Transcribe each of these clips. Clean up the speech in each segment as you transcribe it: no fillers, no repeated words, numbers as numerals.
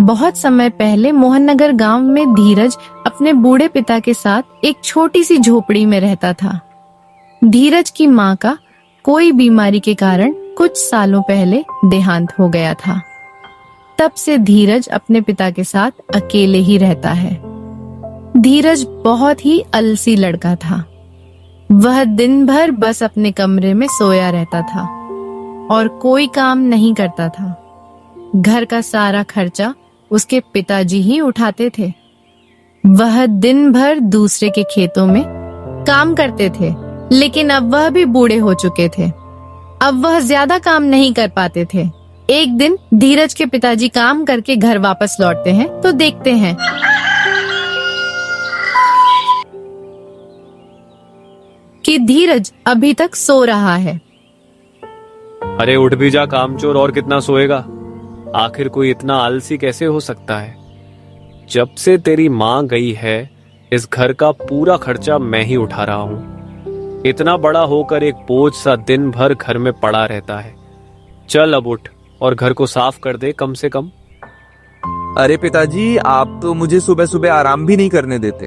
बहुत समय पहले मोहननगर गांव में धीरज अपने बूढ़े पिता के साथ एक छोटी सी झोपड़ी में रहता था। धीरज की माँ का कोई बीमारी के कारण कुछ सालों पहले देहांत हो गया था। तब से धीरज अपने पिता के साथ अकेले ही रहता है। धीरज बहुत ही आलसी लड़का था। वह दिन भर बस अपने कमरे में सोया रहता था और कोई काम नहीं करता था। घर का सारा खर्चा उसके पिताजी ही उठाते थे। वह दिन भर दूसरे के खेतों में काम करते थे, लेकिन अब वह भी बूढ़े हो चुके थे। अब वह ज्यादा काम नहीं कर पाते थे। एक दिन धीरज के पिताजी काम करके घर वापस लौटते हैं तो देखते हैं कि धीरज अभी तक सो रहा है। अरे उठ भी जा कामचोर, और कितना सोएगा? आखिर कोई इतना आलसी कैसे हो सकता है? जब से तेरी माँ गई है इस घर का पूरा खर्चा मैं ही उठा रहा हूँ। इतना बड़ा होकर एक बोझ सा दिन भर घर में पड़ा रहता है। चल अब उठ और घर को साफ कर दे कम से कम। अरे पिताजी, आप तो मुझे सुबह सुबह आराम भी नहीं करने देते।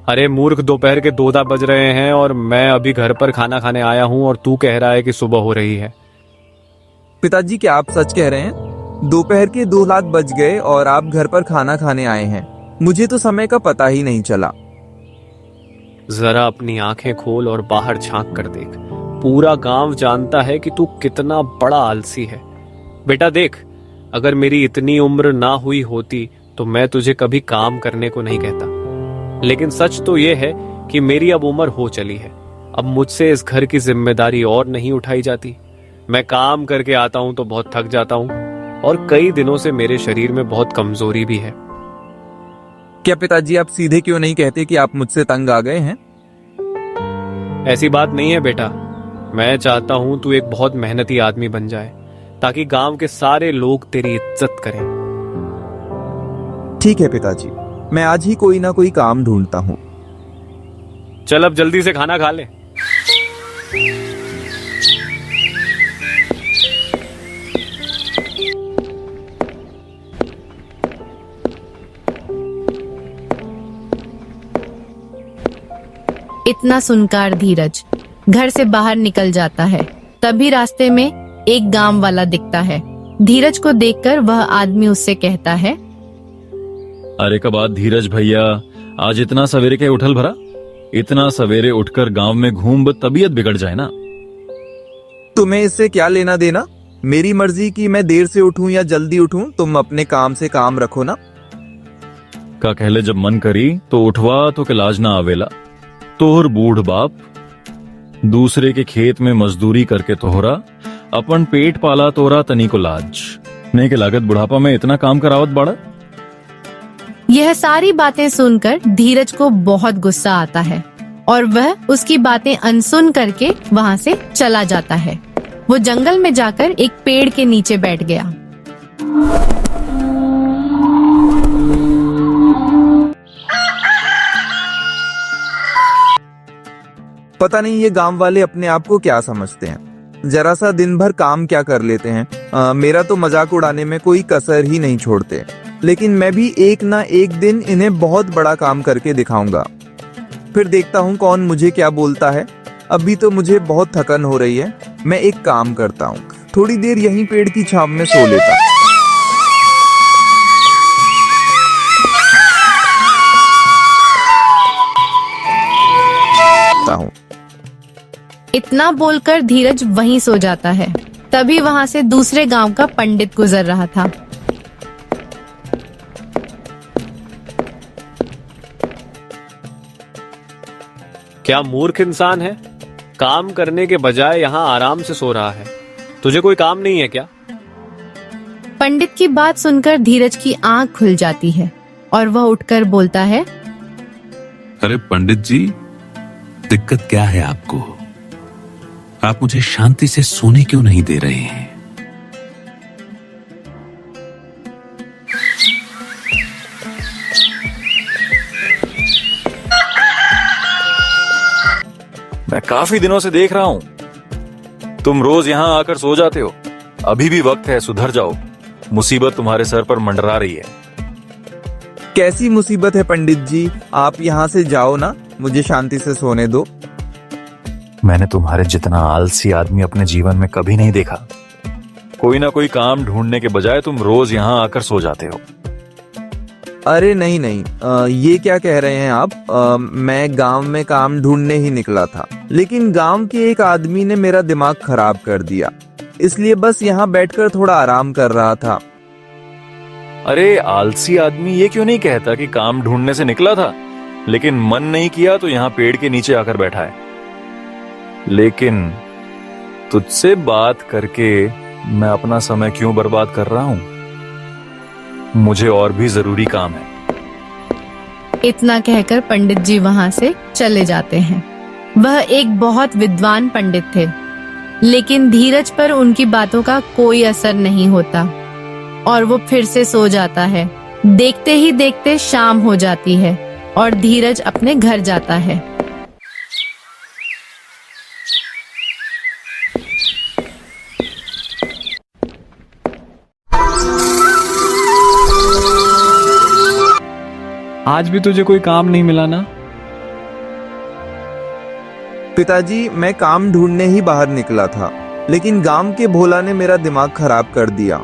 अरे मूर्ख, दोपहर के 2 बज रहे हैं और मैं अभी घर पर खाना खाने आया हूँ और तू कह रहा है कि सुबह हो रही है। पिताजी, क्या आप सच कह रहे हैं? दोपहर के 2 बज गए और आप घर पर खाना खाने आए हैं। मुझे तो समय का पता ही नहीं चला। जरा अपनी आंखें खोल और बाहर झांक कर देख। पूरा गांव जानता है कि तू कितना बड़ा आलसी है। बेटा देख, अगर मेरी इतनी उम्र ना हुई होती तो मैं तुझे कभी काम करने को नहीं कहता, लेकिन सच तो ये है कि मेरी अब उम्र हो चली है। अब मुझसे इस घर की जिम्मेदारी और नहीं उठाई जाती। मैं काम करके आता हूं तो बहुत थक जाता हूं और कई दिनों से मेरे शरीर में बहुत कमजोरी भी है। क्या पिताजी, आप सीधे क्यों नहीं कहते कि आप मुझसे तंग आ गए हैं? ऐसी बात नहीं है बेटा। मैं चाहता हूं तू एक बहुत मेहनती आदमी बन जाए ताकि गांव के सारे लोग तेरी इज्जत करें। ठीक है पिताजी, मैं आज ही कोई ना कोई काम ढूंढता हूँ। चल अब जल्दी से खाना खा ले। इतना सुनकर धीरज घर से बाहर निकल जाता है। तभी रास्ते में एक गांव वाला दिखता है। धीरज को देखकर वह आदमी उससे कहता है, अरे कबाद धीरज भैया, आज इतना सवेरे के उठल भरा? इतना सवेरे उठकर गांव में घूम तबीयत बिगड़ जाए ना। तुम्हें इससे क्या लेना देना? मेरी मर्जी कि मैं देर से उठूं या जल्दी उठूं। तुम अपने काम से काम रखो ना। का कहले जब मन करी तो उठवा तो के लाज ना आवेला। तोहर बूढ़ बाप दूसरे के खेत में मजदूरी करके तोहरा अपन पेट पाला, तोरा तनी को लाज नहीं के लागत बुढ़ापा में इतना काम करावत बाड़ा। यह सारी बातें सुनकर धीरज को बहुत गुस्सा आता है और वह उसकी बातें अनसुन करके वहां से चला जाता है। वो जंगल में जाकर एक पेड़ के नीचे बैठ गया। पता नहीं ये गांव वाले अपने आप को क्या समझते हैं। जरा सा दिन भर काम क्या कर लेते हैं। मेरा तो मजाक उड़ाने में कोई कसर ही नहीं छोड़ते। लेकिन मैं भी एक ना एक दिन इन्हें बहुत बड़ा काम करके दिखाऊंगा। फिर देखता हूँ कौन मुझे क्या बोलता है। अभी तो मुझे बहुत थकन हो रही है। मैं एक काम करता हूँ, थोड़ी देर यहीं पेड़ की छांव में सो लेता हूँ। इतना बोलकर धीरज वहीं सो जाता है। तभी वहां से दूसरे गांव का पंडित गुजर रहा था। क्या मूर्ख इंसान है, काम करने के बजाय यहाँ आराम से सो रहा है। तुझे कोई काम नहीं है क्या? पंडित की बात सुनकर धीरज की आंख खुल जाती है और वह उठकर बोलता है, अरे पंडित जी, दिक्कत क्या है आपको? आप मुझे शांति से सोने क्यों नहीं दे रहे हैं? मैं काफी दिनों से देख रहा हूं तुम रोज यहाँ आकर सो जाते हो। अभी भी वक्त है, सुधर जाओ। मुसीबत तुम्हारे सर पर मंडरा रही है। कैसी मुसीबत है पंडित जी? आप यहाँ से जाओ ना, मुझे शांति से सोने दो। मैंने तुम्हारे जितना आलसी आदमी अपने जीवन में कभी नहीं देखा। कोई ना कोई काम ढूंढने के बजाय तुम रोज यहाँ आकर सो जाते हो। अरे नहीं नहीं, ये क्या कह रहे हैं आप? मैं गांव में काम ढूंढने ही निकला था, लेकिन गांव के एक आदमी ने मेरा दिमाग खराब कर दिया, इसलिए बस यहाँ बैठकर थोड़ा आराम कर रहा था। अरे आलसी आदमी ये क्यों नहीं कहता कि काम ढूंढने से निकला था, लेकिन मन नहीं किया तो यहाँ पेड़ के नीचे आकर बैठा है। लेकिन तुझसे बात करके मैं अपना समय क्यों बर्बाद कर रहा हूं? मुझे और भी जरूरी काम है। इतना कहकर पंडित जी वहां से चले जाते हैं। वह एक बहुत विद्वान पंडित थे, लेकिन धीरज पर उनकी बातों का कोई असर नहीं होता और वो फिर से सो जाता है। देखते ही देखते शाम हो जाती है और धीरज अपने घर जाता है। आज भी तुझे कोई काम नहीं मिला ना? पिताजी, मैं काम ढूंढने ही बाहर निकला था, लेकिन गांव के भोला ने मेरा दिमाग खराब कर दिया।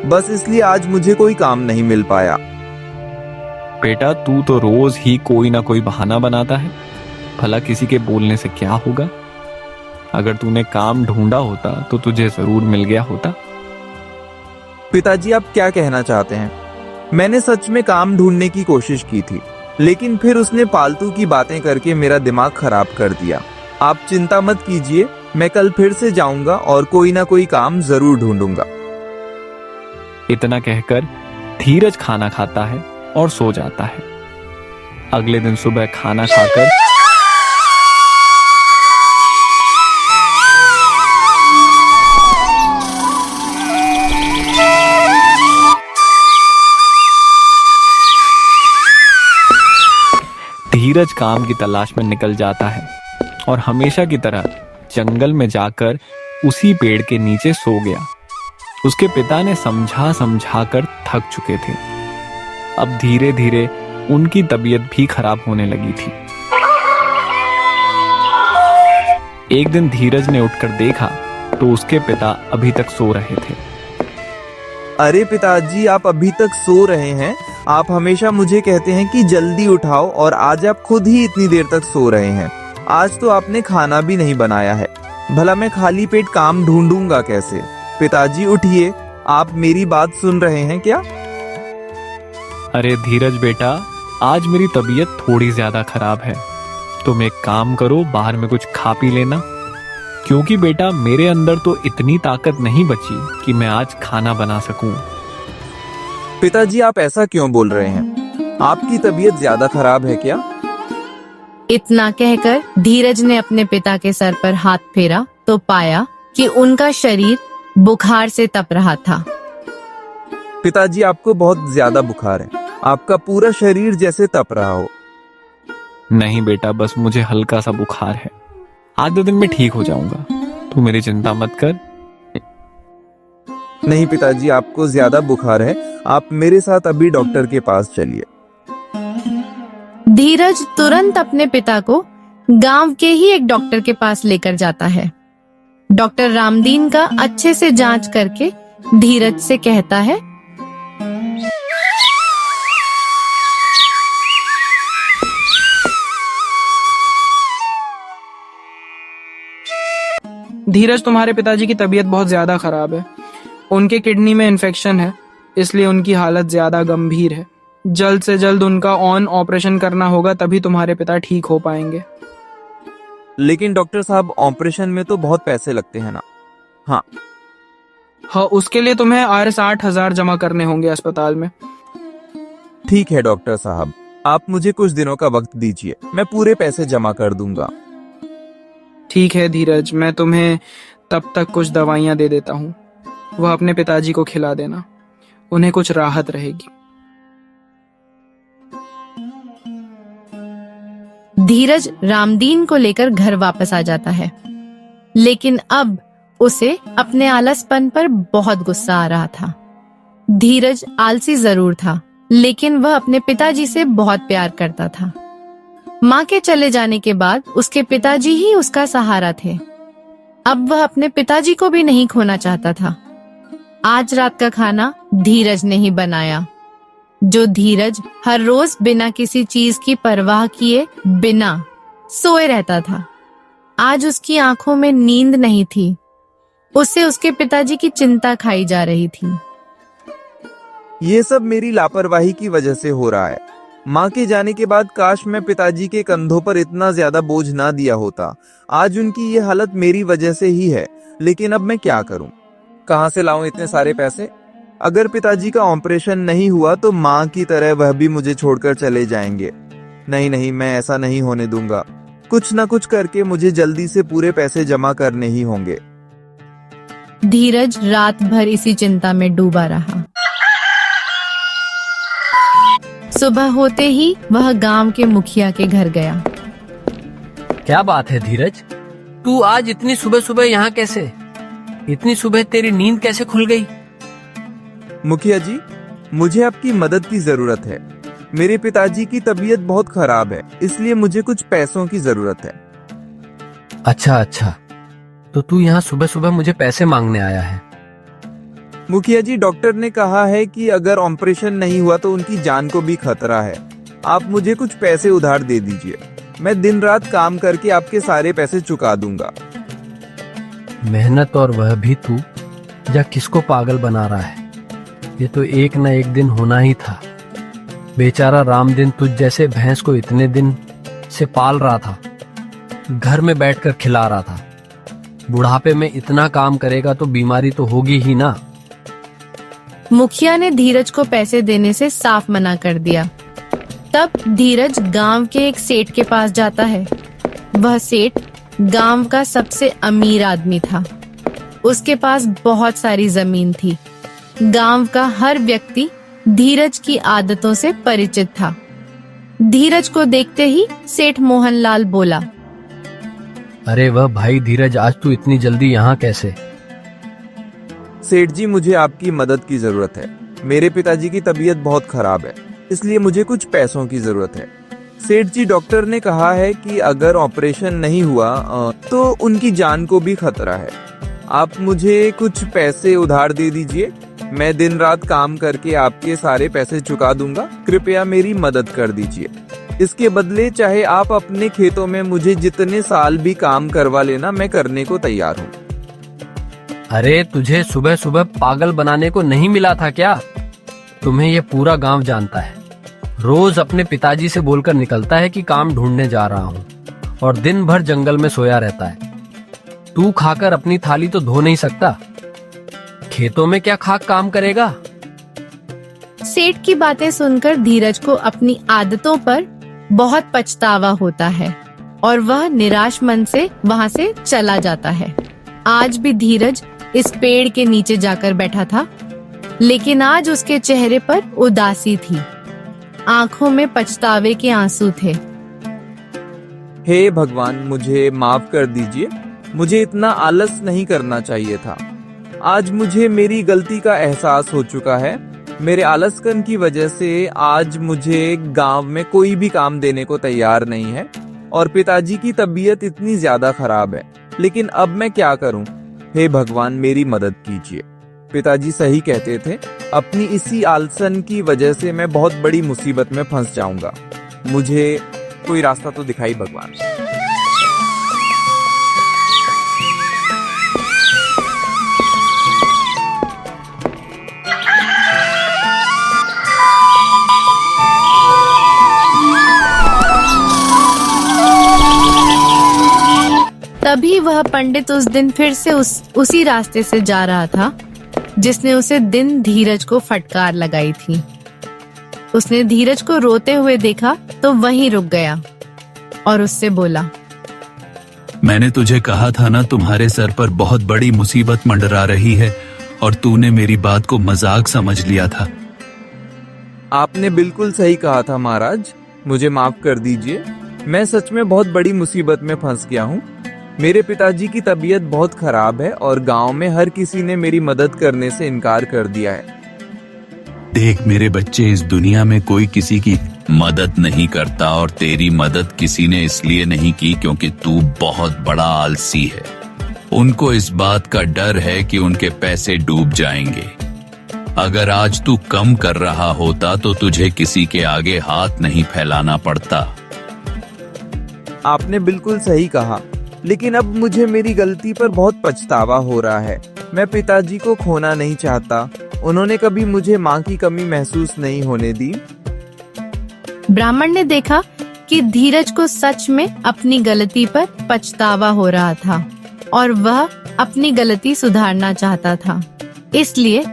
बस इसलिए आज मुझे कोई काम नहीं मिल पाया। बेटा, तू तो रोज ही कोई ना कोई बहाना बनाता है। भला किसी के बोलने से क्या होगा? अगर तूने काम ढूंढा होता तो तुझे जरूर मिल गया होता। पिताजी, आप क्या कहना चाहते हैं? मैंने सच में काम ढूंढने की कोशिश की थी, लेकिन फिर उसने फालतू की बातें करके मेरा दिमाग खराब कर दिया। आप चिंता मत कीजिए, मैं कल फिर से जाऊंगा और कोई ना कोई काम जरूर ढूंढूंगा। इतना कहकर धीरज खाना खाता है और सो जाता है। अगले दिन सुबह खाना खाकर धीरज काम की तलाश में निकल जाता है और हमेशा की तरह जंगल में जाकर उसी पेड़ के नीचे सो गया। उसके पिता ने समझा समझा कर थक चुके थे। अब धीरे धीरे उनकी तबीयत भी खराब होने लगी थी। एक दिन धीरज ने उठकर देखा तो उसके पिता अभी तक सो रहे थे। अरे पिताजी, आप अभी तक सो रहे हैं? आप हमेशा मुझे कहते हैं कि जल्दी उठाओ, और आज आप खुद ही इतनी देर तक सो रहे हैं। आज तो आपने खाना भी नहीं बनाया है। भला मैं खाली पेट काम ढूंढूंगा कैसे? पिताजी उठिए, आप मेरी बात सुन रहे हैं क्या? अरे धीरज बेटा, आज मेरी तबीयत थोड़ी ज्यादा खराब है। तुम एक काम करो, बाहर में कुछ खा पी लेना, क्योंकि बेटा मेरे अंदर तो इतनी ताकत नहीं बची कि मैं आज खाना बना सकूं। पिताजी, आप ऐसा क्यों बोल रहे हैं? आपकी तबीयत ज्यादा खराब है क्या? इतना कहकर धीरज ने अपने पिता के सर पर हाथ फेरा तो पाया कि उनका शरीर बुखार से तप रहा था। पिताजी, आपको बहुत ज्यादा बुखार है। आपका पूरा शरीर जैसे तप रहा हो। नहीं बेटा, बस मुझे हल्का सा बुखार है। आज 2 दिन में ठीक हो जाऊंगा, तू मेरी चिंता मत कर। नहीं पिताजी, आपको ज्यादा बुखार है। आप मेरे साथ अभी डॉक्टर के पास चलिए। धीरज तुरंत अपने पिता को गांव के ही एक डॉक्टर के पास लेकर जाता है। डॉक्टर रामदीन का अच्छे से जांच करके धीरज से कहता है, धीरज, तुम्हारे पिताजी की तबीयत बहुत ज्यादा खराब है। उनके किडनी में इन्फेक्शन है, इसलिए उनकी हालत ज्यादा गंभीर है। जल्द से जल्द उनका ऑपरेशन करना होगा, तभी तुम्हारे पिता ठीक हो पाएंगे। लेकिन डॉक्टर साहब, ऑपरेशन में तो बहुत पैसे लगते हैं ना? हाँ, उसके लिए तुम्हें 60,000 जमा करने होंगे अस्पताल में। ठीक है डॉक्टर साहब, आप मुझे कुछ दिनों का वक्त दीजिए, मैं पूरे पैसे जमा कर दूंगा। ठीक है धीरज, मैं तुम्हें तब तक कुछ दवाइयां दे देता हूँ। वह अपने पिताजी को खिला देना, उन्हें कुछ राहत रहेगी। धीरज रामदीन को लेकर घर वापस आ जाता है, लेकिन अब उसे अपने आलसपन पर बहुत गुस्सा आ रहा था। धीरज आलसी जरूर था, लेकिन वह अपने पिताजी से बहुत प्यार करता था। माँ के चले जाने के बाद उसके पिताजी ही उसका सहारा थे। अब वह अपने पिताजी को भी नहीं खोना चाहता था। आज रात का खाना धीरज ने ही बनाया। जो धीरज हर रोज बिना किसी चीज की परवाह किए बिना सोए रहता था, आज उसकी आंखों में नींद नहीं थी। उससे उसके पिताजी की चिंता खाई जा रही थी। ये सब मेरी लापरवाही की वजह से हो रहा है। माँ के जाने के बाद काश मैं पिताजी के कंधों पर इतना ज्यादा बोझ ना दिया होता। आज उनकी ये हालत मेरी वजह से ही है, लेकिन अब मैं क्या करूं? कहां से लाऊं इतने सारे पैसे? अगर पिताजी का ऑपरेशन नहीं हुआ तो माँ की तरह वह भी मुझे छोड़कर चले जाएंगे। नहीं नहीं, मैं ऐसा नहीं होने दूंगा। कुछ ना कुछ करके मुझे जल्दी से पूरे पैसे जमा करने ही होंगे। धीरज रात भर इसी चिंता में डूबा रहा। सुबह होते ही वह गांव के मुखिया के घर गया। क्या बात है धीरज, तू आज इतनी सुबह सुबह यहाँ कैसे? इतनी सुबह तेरी नींद कैसे खुल गई? मुखिया जी, मुझे आपकी मदद की जरूरत है। मेरे पिताजी की तबीयत बहुत खराब है, इसलिए मुझे कुछ पैसों की जरूरत है। अच्छा, तो तू यहाँ सुबह सुबह मुझे पैसे मांगने आया है? मुखिया जी, डॉक्टर ने कहा है कि अगर ऑपरेशन नहीं हुआ तो उनकी जान को भी खतरा है। आप मुझे कुछ पैसे उधार दे दीजिए। मैं दिन रात काम करके आपके सारे पैसे चुका दूंगा। मेहनत और वह भी तू, या किसको पागल बना रहा है? ये तो एक न एक दिन होना ही था। बेचारा रामदिन तुझ जैसे भैंस को इतने दिन से पाल रहा था, घर में बैठकर खिला रहा था। बुढ़ापे में इतना काम करेगा तो बीमारी तो होगी ही ना। मुखिया ने धीरज को पैसे देने से साफ मना कर दिया। तब धीरज गांव के एक सेठ के पास जाता है। वह सेठ गांव का सबसे अमीर आदमी था। उसके पास बहुत सारी जमीन थी। गांव का हर व्यक्ति धीरज की आदतों से परिचित था। धीरज को देखते ही सेठ मोहनलाल बोला, अरे वह भाई धीरज, आज तू इतनी जल्दी यहाँ कैसे? सेठ जी, मुझे आपकी मदद की जरूरत है। मेरे पिताजी की तबीयत बहुत खराब है, इसलिए मुझे कुछ पैसों की जरूरत है। सेठ जी, डॉक्टर ने कहा है कि अगर ऑपरेशन नहीं हुआ तो उनकी जान को भी खतरा है। आप मुझे कुछ पैसे उधार दे दीजिए। मैं दिन रात काम करके आपके सारे पैसे चुका दूंगा। कृपया मेरी मदद कर दीजिए। इसके बदले चाहे आप अपने खेतों में मुझे जितने साल भी काम करवा लेना, मैं करने को तैयार हूँ। अरे तुझे सुबह सुबह पागल बनाने को नहीं मिला था क्या? तुम्हें ये पूरा गांव जानता है। रोज अपने पिताजी से बोलकर निकलता है कि काम ढूंढने जा रहा हूँ और दिन भर जंगल में सोया रहता है। तू खाकर अपनी थाली तो धो नहीं सकता, खेतों में क्या खाक काम करेगा? सेठ की बातें सुनकर धीरज को अपनी आदतों पर बहुत पछतावा होता है और वह निराश मन से वहाँ से चला जाता है। आज भी धीरज इस पेड़ के नीचे जाकर बैठा था, लेकिन आज उसके चेहरे पर उदासी थी। आंखों में पछतावे के आंसू थे। हे भगवान, मुझे माफ कर दीजिए। मुझे इतना आलस नहीं करना चाहिए था। आज मुझे मेरी गलती का एहसास हो चुका है। मेरे आलसपन की वजह से आज मुझे गांव में कोई भी काम देने को तैयार नहीं है और पिताजी की तबीयत इतनी ज्यादा खराब है। लेकिन अब मैं क्या करूं? हे भगवान, मेरी मदद कीजिए। पिताजी सही कहते थे, अपनी इसी आलसन की वजह से मैं बहुत बड़ी मुसीबत में फंस जाऊंगा। मुझे कोई रास्ता तो दिखाई भगवान। तभी वह पंडित उस दिन फिर से उसी रास्ते से जा रहा था जिसने उसे दिन धीरज को फटकार लगाई थी। उसने धीरज को रोते हुए देखा तो वहीं रुक गया और उससे बोला, मैंने तुझे कहा था ना, तुम्हारे सर पर बहुत बड़ी मुसीबत मंडरा रही है और तूने मेरी बात को मजाक समझ लिया था। आपने बिल्कुल सही कहा था महाराज। मुझे माफ कर दीजिए। मैं सच में बहुत बड़ी मुसीबत में फंस गया हूँ। मेरे पिताजी की तबीयत बहुत खराब है और गांव में हर किसी ने मेरी मदद करने से इनकार कर दिया है। देख मेरे बच्चे, इस दुनिया में कोई किसी की मदद नहीं करता, और तेरी मदद किसी ने इसलिए नहीं की क्योंकि तू बहुत बड़ा आलसी है। उनको इस बात का डर है कि उनके पैसे डूब जाएंगे। अगर आज तू कम कर रहा होता तो तुझे किसी के आगे हाथ नहीं फैलाना पड़ता। आपने बिल्कुल सही कहा, लेकिन अब मुझे मेरी गलती पर बहुत पछतावा हो रहा है। मैं पिताजी को खोना नहीं चाहता। उन्होंने कभी मुझे माँ की कमी महसूस नहीं होने दी। ब्राह्मण ने देखा कि धीरज को सच में अपनी गलती पर पछतावा हो रहा था और वह अपनी गलती सुधारना चाहता था। इसलिए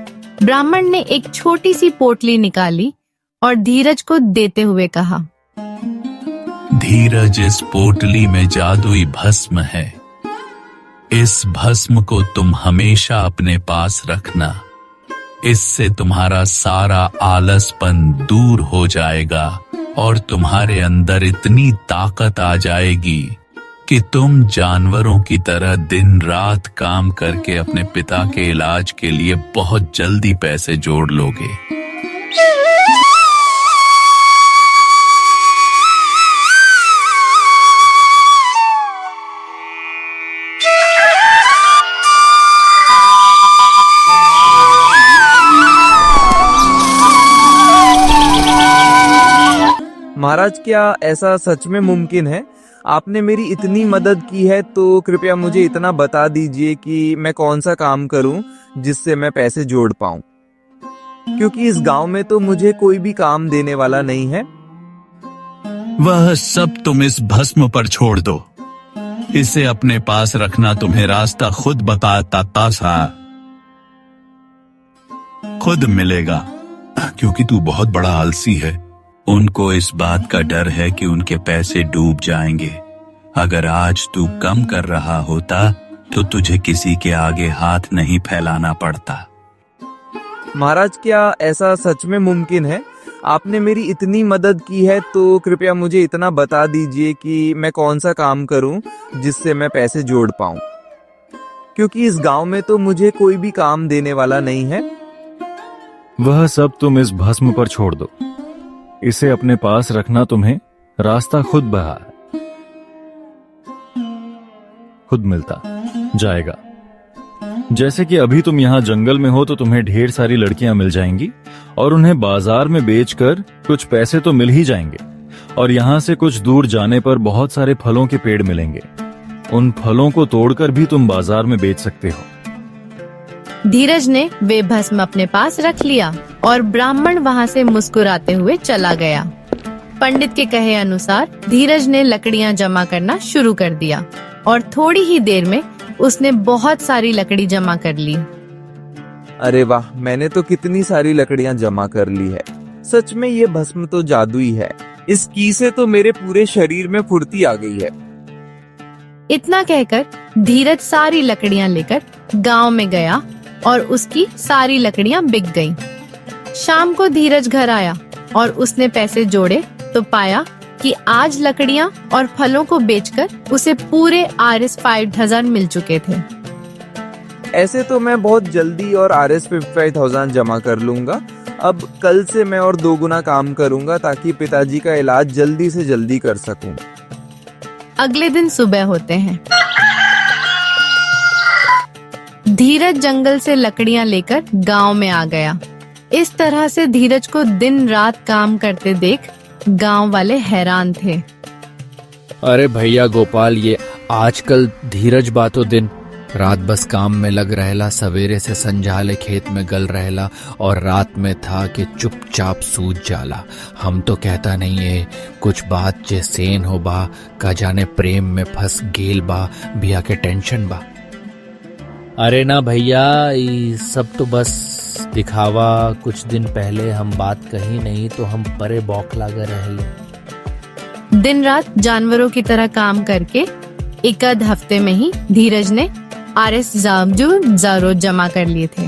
ब्राह्मण ने एक छोटी सी पोटली निकाली और धीरज को देते हुए कहा, धीरज, इस पोटली में जादुई भस्म है। इस भस्म को तुम हमेशा अपने पास रखना। इससे तुम्हारा सारा आलसपन दूर हो जाएगा और तुम्हारे अंदर इतनी ताकत आ जाएगी कि तुम जानवरों की तरह दिन रात काम करके अपने पिता के इलाज के लिए बहुत जल्दी पैसे जोड़ लोगे। महाराज, क्या ऐसा सच में मुमकिन है? आपने मेरी इतनी मदद की है तो कृपया मुझे इतना बता दीजिए कि मैं कौन सा काम करूं जिससे मैं पैसे जोड़ पाऊं, क्योंकि इस गांव में तो मुझे कोई भी काम देने वाला नहीं है। वह सब तुम इस भस्म पर छोड़ दो। इसे अपने पास रखना तुम्हें रास्ता खुद बताता सा खुद मिलेगा, क्योंकि तू बहुत बड़ा आलसी है। उनको इस बात का डर है कि उनके पैसे डूब जाएंगे। अगर आज तू कम कर रहा होता तो तुझे किसी के आगे हाथ नहीं फैलाना पड़ता। महाराज, क्या ऐसा सच में मुमकिन है? आपने मेरी इतनी मदद की है तो कृपया मुझे इतना बता दीजिए कि मैं कौन सा काम करूं जिससे मैं पैसे जोड़ पाऊं, क्योंकि इस गांव में तो मुझे कोई भी काम देने वाला नहीं है। वह सब तुम इस भस्म पर छोड़ दो। इसे अपने पास रखना तुम्हें रास्ता खुद मिलता जाएगा। जैसे कि अभी तुम यहाँ जंगल में हो तो तुम्हें ढेर सारी लड़कियां मिल जाएंगी और उन्हें बाजार में बेचकर कुछ पैसे तो मिल ही जाएंगे, और यहाँ से कुछ दूर जाने पर बहुत सारे फलों के पेड़ मिलेंगे। उन फलों को तोड़कर भी तुम बाजार में बेच सकते हो। धीरज ने वे भस्म अपने पास रख लिया और ब्राह्मण वहाँ से मुस्कुराते हुए चला गया। पंडित के कहे अनुसार धीरज ने लकड़ियाँ जमा करना शुरू कर दिया और थोड़ी ही देर में उसने बहुत सारी लकड़ी जमा कर ली। अरे वाह, मैंने तो कितनी सारी लकड़ियां जमा कर ली है। सच में ये भस्म तो जादुई है। इस की से तो मेरे पूरे शरीर में फुर्ती आ गई है। इतना कहकर धीरज सारी लकड़ियां लेकर गांव में गया और उसकी सारी लकड़ियां बिक गईं। शाम को धीरज घर आया और उसने पैसे जोड़े तो पाया कि आज लकड़ियां और फलों को बेचकर उसे पूरे RS 5000 मिल चुके थे। ऐसे तो मैं बहुत जल्दी और RS 55,000 जमा कर लूंगा। अब कल से मैं और 2 गुना काम करूंगा ताकि पिताजी का इलाज जल्दी से जल्दी कर सकूं। अगले दिन सुबह होते हैं। धीरज जंगल से लकड़ियां लेकर गांव में आ गया। इस तरह से धीरज को दिन रात काम करते देख गांव वाले हैरान थे। अरे भैया गोपाल, ये आजकल धीरज बातो दिन रात बस काम में लग रहेला, सवेरे से संझाले खेत में गल रहेला और रात में था कि चुपचाप सूझ जाला। हम तो कहता नहीं है कुछ बात जे सेन हो बा, का जाने प्रेम में फंस गेल बा, बिया के टेंशन बा। अरे ना भैया, ये सब तो बस दिखावा। कुछ दिन पहले हम बात कही नहीं तो हम परे बौखला गए रहले। दिन रात जानवरों की तरह काम करके एक आध हफ्ते में ही धीरज ने RS ज़ारो जमा कर लिए थे।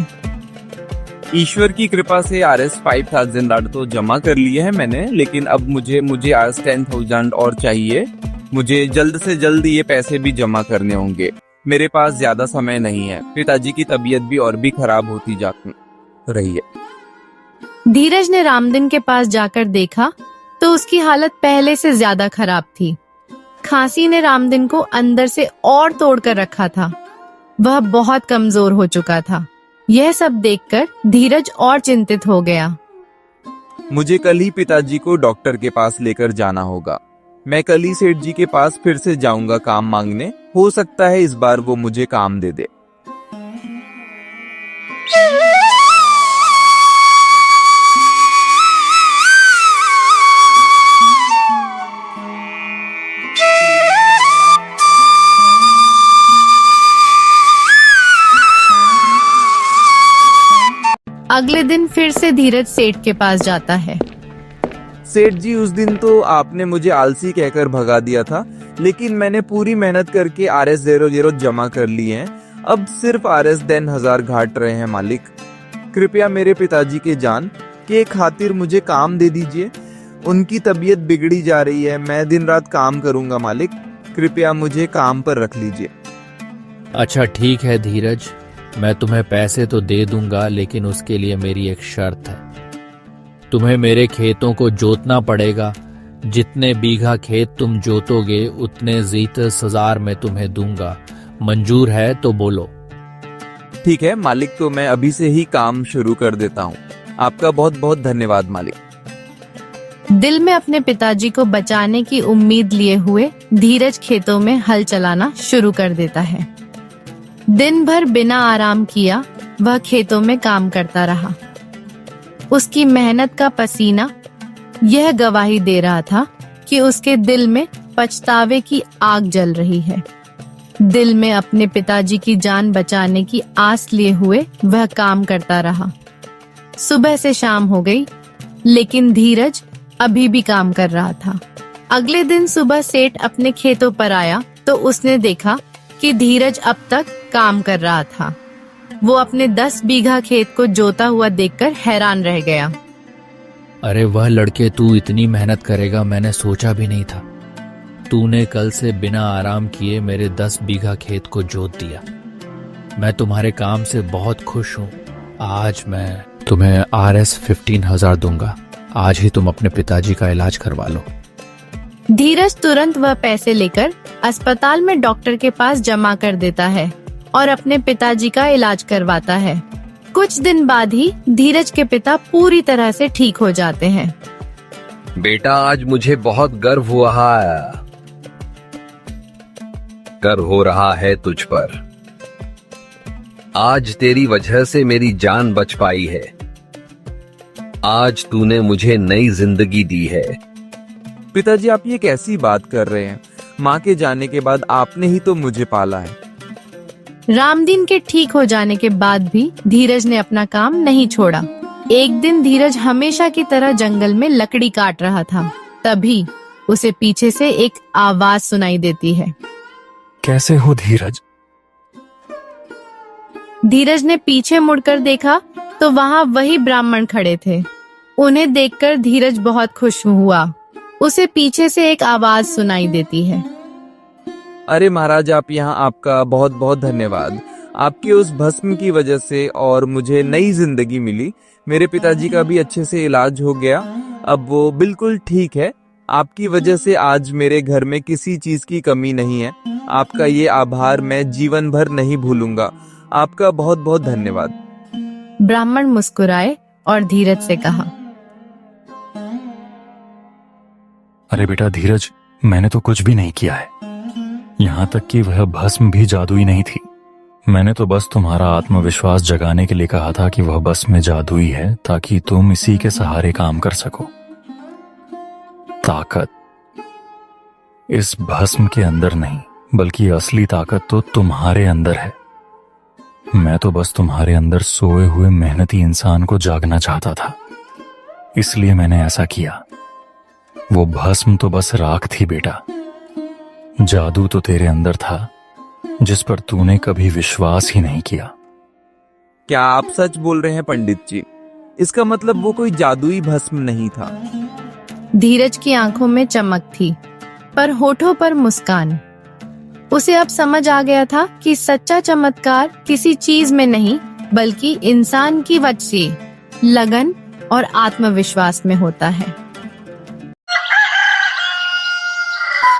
ईश्वर की कृपा से RS 5000 तो जमा कर लिए हैं मैंने, लेकिन अब मुझे RS 10,000 और चाहिए। मुझे जल्द से जल्द ये पैसे भी जमा करने होंगे। मेरे पास ज्यादा समय नहीं है। पिताजी की तबीयत भी और भी खराब होती जा रही है। धीरज ने रामदीन के पास जाकर देखा तो उसकी हालत पहले से ज्यादा खराब थी। खांसी ने रामदीन को अंदर से और तोड़कर रखा था। वह बहुत कमजोर हो चुका था। यह सब देखकर धीरज और चिंतित हो गया। मुझे कल ही पिताजी को डॉक्टर के पास लेकर जाना होगा। मैं कल ही सेठ जी के पास फिर से जाऊंगा काम मांगने। हो सकता है इस बार वो मुझे काम दे दे। अगले दिन फिर से धीरज सेठ के पास जाता है। सेठ जी, उस दिन तो आपने मुझे आलसी कहकर भगा दिया था, लेकिन मैंने पूरी मेहनत करके RS00 जमा कर लिए हैं। अब सिर्फ RS10,000 घाट रहे हैं मालिक। कृपया मेरे पिताजी के जान के खातिर मुझे काम दे दीजिए। उनकी तबीयत बिगड़ी जा रही है। मैं दिन रात काम करूंगा मालिक। कृपया मुझे काम पर रख लीजिए। अच्छा ठीक है धीरज, मैं तुम्हें पैसे तो दे दूंगा, लेकिन उसके लिए मेरी एक शर्त है। तुम्हें मेरे खेतों को जोतना पड़ेगा। जितने बीघा खेत तुम जोतोगे उतने 30,000 मैं तुम्हें दूंगा। मंजूर है तो बोलो। ठीक है मालिक, तो मैं अभी से ही काम शुरू कर देता हूँ। आपका बहुत बहुत धन्यवाद मालिक। दिल में अपने पिताजी को बचाने की उम्मीद लिए हुए धीरज खेतों में हल चलाना शुरू कर देता है। दिन भर बिना आराम किया वह खेतों में काम करता रहा। उसकी मेहनत का पसीना यह गवाही दे रहा था कि उसके दिल में पछतावे की आग जल रही है। दिल में अपने पिताजी की जान बचाने की आस लिए हुए वह काम करता रहा। सुबह से शाम हो गई, लेकिन धीरज अभी भी काम कर रहा था। अगले दिन सुबह सेठ अपने खेतों पर आया तो उसने देखा कि धीरज अब तक काम कर रहा था। वो अपने 10 बीघा खेत को जोता हुआ देखकर हैरान रह गया। अरे वह लड़के, तू इतनी मेहनत करेगा मैंने सोचा भी नहीं था। तूने कल से बिना आराम किए मेरे 10 बीघा खेत को जोत दिया। मैं तुम्हारे काम से बहुत खुश हूँ। आज मैं तुम्हें RS15,000 दूंगा। आज ही तुम अपने पिताजी का इलाज करवा लो। धीरज तुरंत वह पैसे लेकर अस्पताल में डॉक्टर के पास जमा कर देता है और अपने पिताजी का इलाज करवाता है। कुछ दिन बाद ही धीरज के पिता पूरी तरह से ठीक हो जाते हैं। बेटा, आज मुझे बहुत गर्व हो रहा है तुझ पर। आज तेरी वजह से मेरी जान बच पाई है। आज तूने मुझे नई जिंदगी दी है। पिताजी, आप ये कैसी बात कर रहे हैं? माँ के जाने के बाद आपने ही तो मुझे पाला है। रामदीन के ठीक हो जाने के बाद भी धीरज ने अपना काम नहीं छोड़ा। एक दिन धीरज हमेशा की तरह जंगल में लकड़ी काट रहा था। तभी उसे पीछे से एक आवाज सुनाई देती है। कैसे हो धीरज? धीरज ने पीछे मुड़कर देखा तो वहाँ वही ब्राह्मण खड़े थे। उन्हें देखकर धीरज बहुत खुश हुआ। उसे पीछे से एक आवाज सुनाई देती है। अरे महाराज, आप यहाँ, आपका बहुत बहुत धन्यवाद। आपके उस भस्म की वजह से और मुझे नई जिंदगी मिली। मेरे पिताजी का भी अच्छे से इलाज हो गया। अब वो बिल्कुल ठीक है। आपकी वजह से आज मेरे घर में किसी चीज की कमी नहीं है। आपका ये आभार मैं जीवन भर नहीं भूलूंगा। आपका बहुत बहुत धन्यवाद। ब्राह्मण मुस्कुराए और धीरज से कहा, अरे बेटा धीरज, मैंने तो कुछ भी नहीं किया है। यहाँ तक कि वह भस्म भी जादुई नहीं थी। मैंने तो बस तुम्हारा आत्मविश्वास जगाने के लिए कहा था कि वह भस्म में जादुई है, ताकि तुम इसी के सहारे काम कर सको। ताकत इस भस्म के अंदर नहीं, बल्कि असली ताकत तो तुम्हारे अंदर है। मैं तो बस तुम्हारे अंदर सोए हुए मेहनती इंसान को जागना चाहता था, इसलिए मैंने ऐसा किया। वो भस्म तो बस राख थी बेटा। जादू तो तेरे अंदर था, जिस पर तूने कभी विश्वास ही नहीं किया। क्या आप सच बोल रहे हैं पंडित जी? इसका मतलब वो कोई जादुई भस्म नहीं था। धीरज की आंखों में चमक थी, पर होठों पर मुस्कान। उसे अब समझ आ गया था कि सच्चा चमत्कार किसी चीज में नहीं, बल्कि इंसान की वजह से, लगन और आत्मविश्वास में होता है।